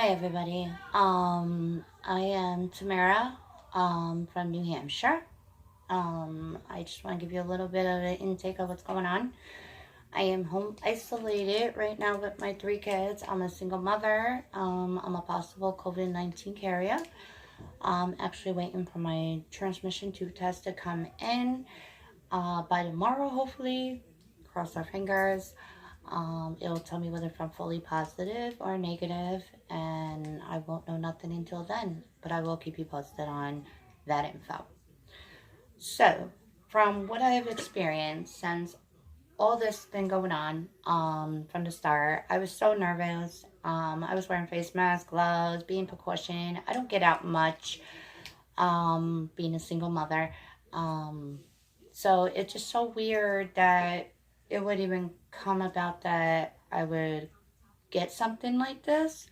Hi everybody. I am Tamara from New Hampshire. I just want to give you a little bit of an intake of what's going on. I am home isolated right now with my three kids. I'm a single mother. I'm a possible COVID-19 carrier. I'm actually waiting for my transmission tube test to come in by tomorrow, hopefully. Cross our fingers. It'll tell me whether if I'm fully positive or negative, and I won't know nothing until then. But I will keep you posted on that info. So, from what I have experienced since all this thing going on from the start, I was so nervous. I was wearing face masks, gloves, being precaution. I don't get out much, being a single mother. Um, so it's just so weird that it would even come about that I would get something like this.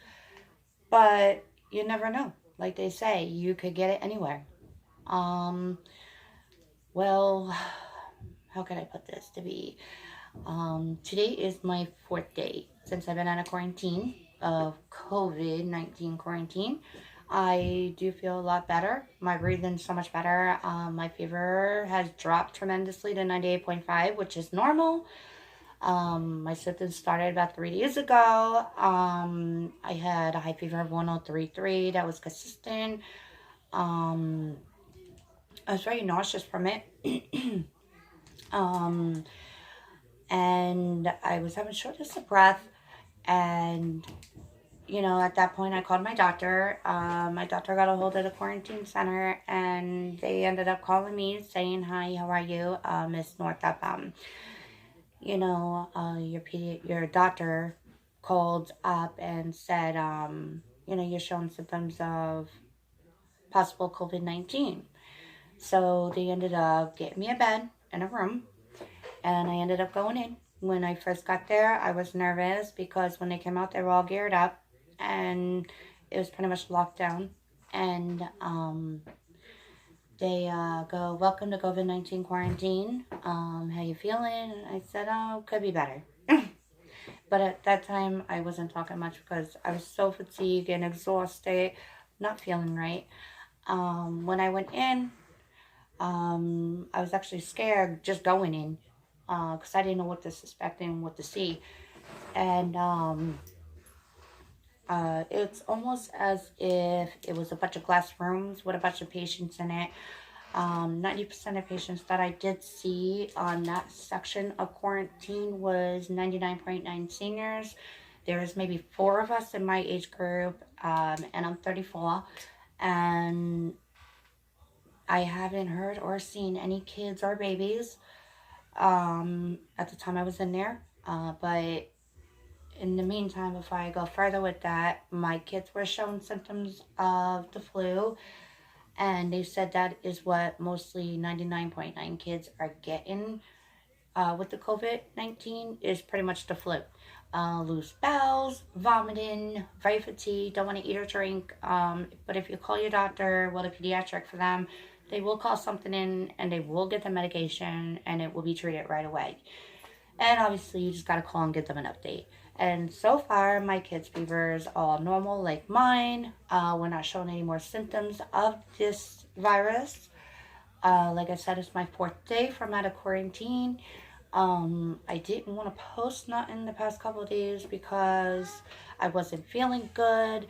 But you never know. Like they say, you could get it anywhere. Um, well, how can I put this to be? Today is my fourth day since I've been out of quarantine, of COVID-19 quarantine. I do feel a lot better. My breathing's so much better. My fever has dropped tremendously to 98.5, which is normal. My symptoms started about 3 days ago. I had a high fever of 103.3 that was consistent. Um, I was very nauseous from it. um, and I was having shortness of breath. And, at that point, I called my doctor. My doctor got a hold of the quarantine center, and they ended up calling me saying, "Hi, how are you, Miss Northup? Your doctor called up and said, you're showing symptoms of possible COVID-19." So they ended up getting me a bed in a room, and I ended up going in. When I first got there, I was nervous because when they came out, they were all geared up, and it was pretty much locked down. And they go, "Welcome to COVID-19 quarantine. How you feeling?" And I said, "Oh, could be better." But at that time, I wasn't talking much because I was so fatigued and exhausted, not feeling right. When I went in, I was actually scared just going in because I didn't know what to suspect and what to see. And it's almost as if it was a bunch of glass rooms with a bunch of patients in it. 90% of patients that I did see on that section of quarantine was 99.9 seniors. There was maybe four of us in my age group, and I'm 34. And I haven't heard or seen any kids or babies at the time I was in there. But in the meantime, before I go further with that, my kids were showing symptoms of the flu, and they said that is what mostly 99.9 kids are getting with the COVID-19 is pretty much the flu. Loose bowels, vomiting, very fatigued, don't want to eat or drink. But if you call your doctor, well, a pediatric for them, they will call something in and they will get the medication and it will be treated right away. And obviously, you just got to call and get them an update. And so far, my kids' fever is all normal, like mine. We're not showing any more symptoms of this virus. Like I said, it's my fourth day from out of quarantine. I didn't want to post nothing the past couple of days because I wasn't feeling good.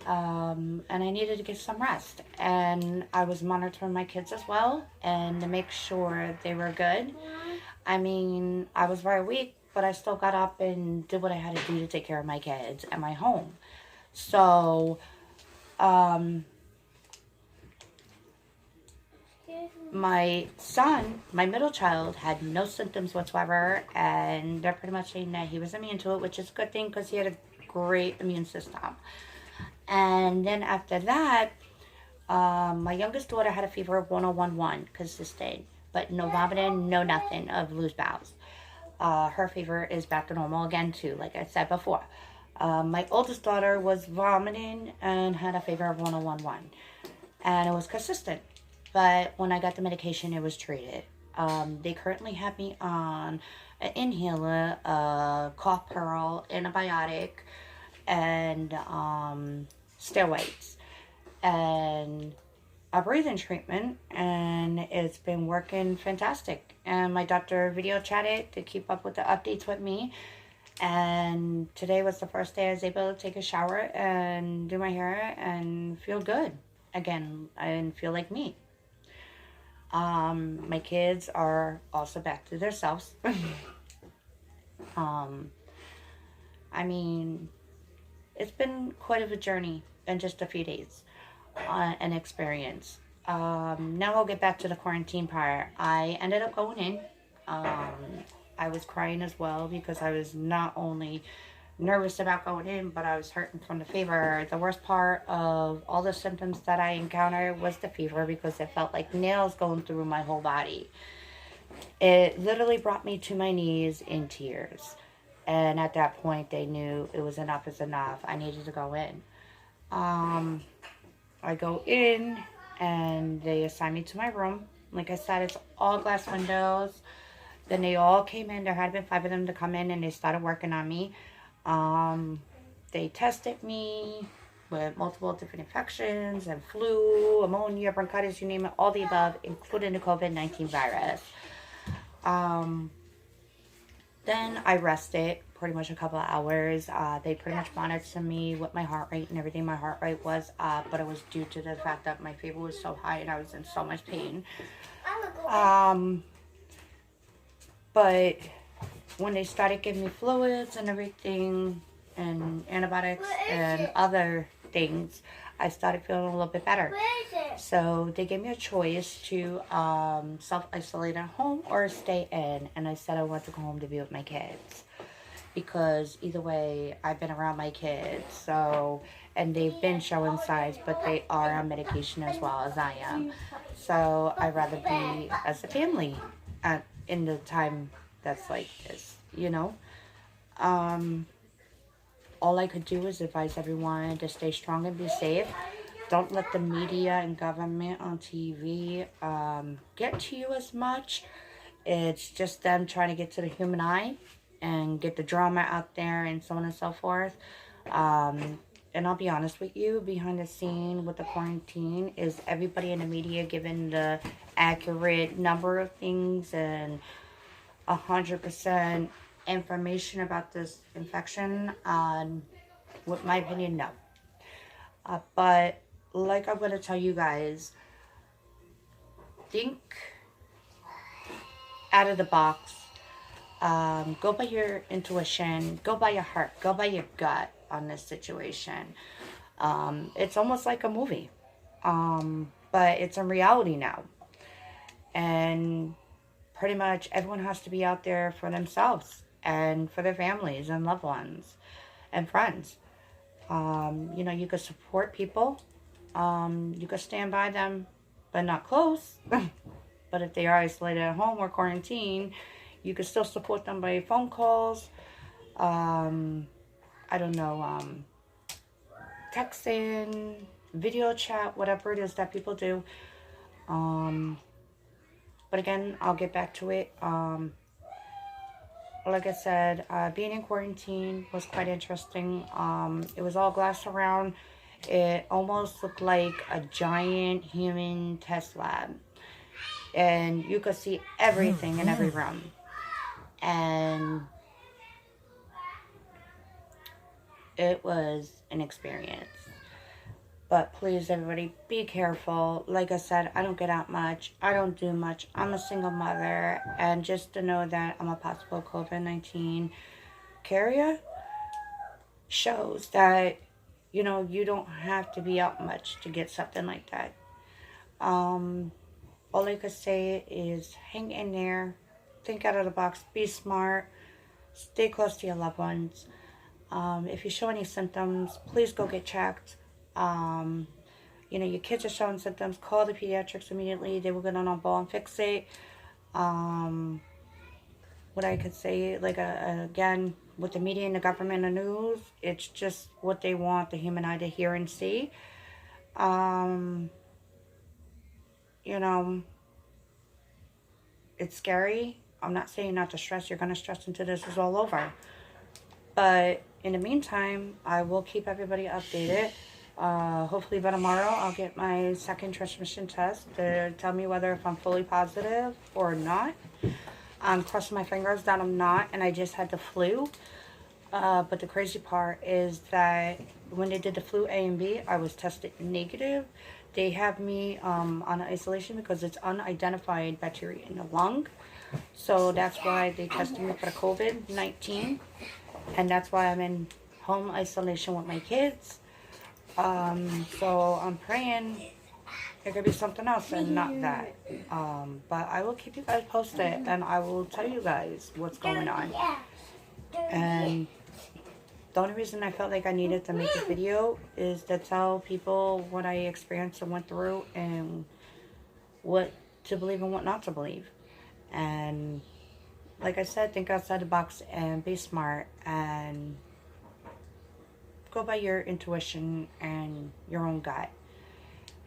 And I needed to get some rest. And I was monitoring my kids as well and to make sure they were good. I mean, I was very weak, but I still got up and did what I had to do to take care of my kids and my home. So, um, my son, my middle child, had no symptoms whatsoever, and they're pretty much saying that he was immune to it, which is a good thing because he had a great immune system. And then after that, my youngest daughter had a fever of 101.1 consistent, but no vomiting, no nothing of loose bowels. Her fever is back to normal again too, like I said before. My oldest daughter was vomiting and had a fever of 101.1, and it was consistent. But when I got the medication, it was treated. They currently have me on an inhaler, a cough pearl, antibiotic, and steroids and a breathing treatment, and it's been working fantastic. And my doctor video chatted to keep up with the updates with me. And today was the first day I was able to take a shower and do my hair and feel good again and feel like me. My kids are also back to themselves. um, I mean, it's been quite of a journey in just a few days, an experience. Now I'll get back to the quarantine part. I ended up going in. Um, I was crying as well because I was not only nervous about going in, but I was hurting from the fever. The worst part of all the symptoms that I encountered was the fever because it felt like nails going through my whole body. It literally brought me to my knees in tears. And at that point, they knew it was enough is enough. I needed to go in. Um, I go in and they assign me to my room. Like I said, it's all glass windows. Then they all came in. There had been 5 of them to come in and they started working on me. They tested me with multiple different infections and flu, ammonia, bronchitis, you name it, all the above, including the COVID-19 virus. Then I rested pretty much a couple of hours. They pretty much monitored me with my heart rate and everything. My heart rate was up, but it was due to the fact that my fever was so high and I was in so much pain. But when they started giving me fluids and everything and antibiotics and other things, I started feeling a little bit better. So they gave me a choice to self-isolate at home or stay in. And I said I want to go home to be with my kids. Because either way, I've been around my kids. So, and they've been showing signs, but they are on medication as well as I am. So I'd rather be as a family in the time that's like this, you know? All I could do is advise everyone to stay strong and be safe. Don't let the media and government on TV get to you as much. It's just them trying to get to the human eye and get the drama out there and so on and so forth. And I'll be honest with you, behind the scene with the quarantine is everybody in the media giving the accurate number of things and 100% information about this infection. With my opinion, no. But like I'm going to tell you guys, think out of the box. Go by your intuition, go by your heart, go by your gut on this situation. It's almost like a movie, but it's a reality now. And pretty much everyone has to be out there for themselves and for their families and loved ones and friends. You know, you could support people. You could stand by them, but not close. But if they are isolated at home or quarantined, you could still support them by phone calls. I don't know, texting, video chat, whatever it is that people do. But again, I'll get back to it. Like I said, being in quarantine was quite interesting. It was all glass around. It almost looked like a giant human test lab. And you could see everything in every room. And it was an experience. But please, everybody, be careful. Like I said, I don't get out much. I don't do much. I'm a single mother. And just to know that I'm a possible COVID-19 carrier shows that, you know, you don't have to be out much to get something like that. All I could say is hang in there. Think out of the box. Be smart. Stay close to your loved ones. If you show any symptoms, please go get checked. You know, your kids are showing symptoms, call the pediatrics immediately. They will get on ball and fix it. What I could say, like, again, with the media and the government and the news, it's just what they want the human eye to hear and see. You know, it's scary. I'm not saying not to stress. You're going to stress until this is all over. But in the meantime, I will keep everybody updated. Hopefully by tomorrow, I'll get my second transmission test to tell me whether if I'm fully positive or not. I'm crossing my fingers that I'm not, and I just had the flu. But the crazy part is that when they did the flu A and B, I was tested negative. They have me on isolation because it's unidentified bacteria in the lung. So that's why they tested me for the COVID-19. And that's why I'm in home isolation with my kids. So I'm praying it could be something else and not that. But I will keep you guys posted, and I will tell you guys what's going on. And the only reason I felt like I needed to make a video is to tell people what I experienced and went through, and what to believe and what not to believe. And like I said, think outside the box and be smart and go by your intuition and your own gut.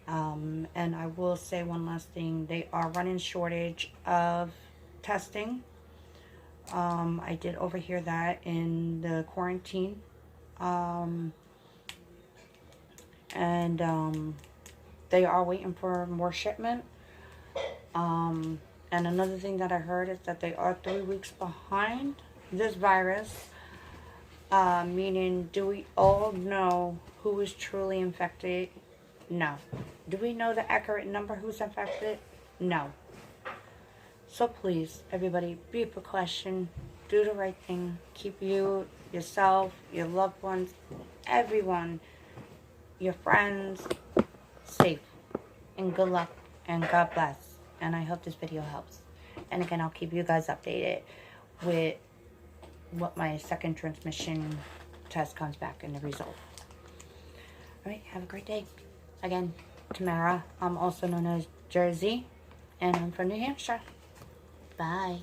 And I will say one last thing. They are running shortage of testing. I did overhear that in the quarantine. They are waiting for more shipment. And another thing that I heard is that they are 3 weeks behind this virus. Meaning, do we all know who is truly infected? No. Do we know the accurate number who's infected? No. So please, everybody, be a precaution. Do the right thing. Keep you, yourself, your loved ones, everyone, your friends, safe. And good luck. And God bless. And I hope this video helps. And again, I'll keep you guys updated with what my second transmission test comes back and the result. Alright, have a great day. Again, Tamara. I'm also known as Jersey, and I'm from New Hampshire. Bye.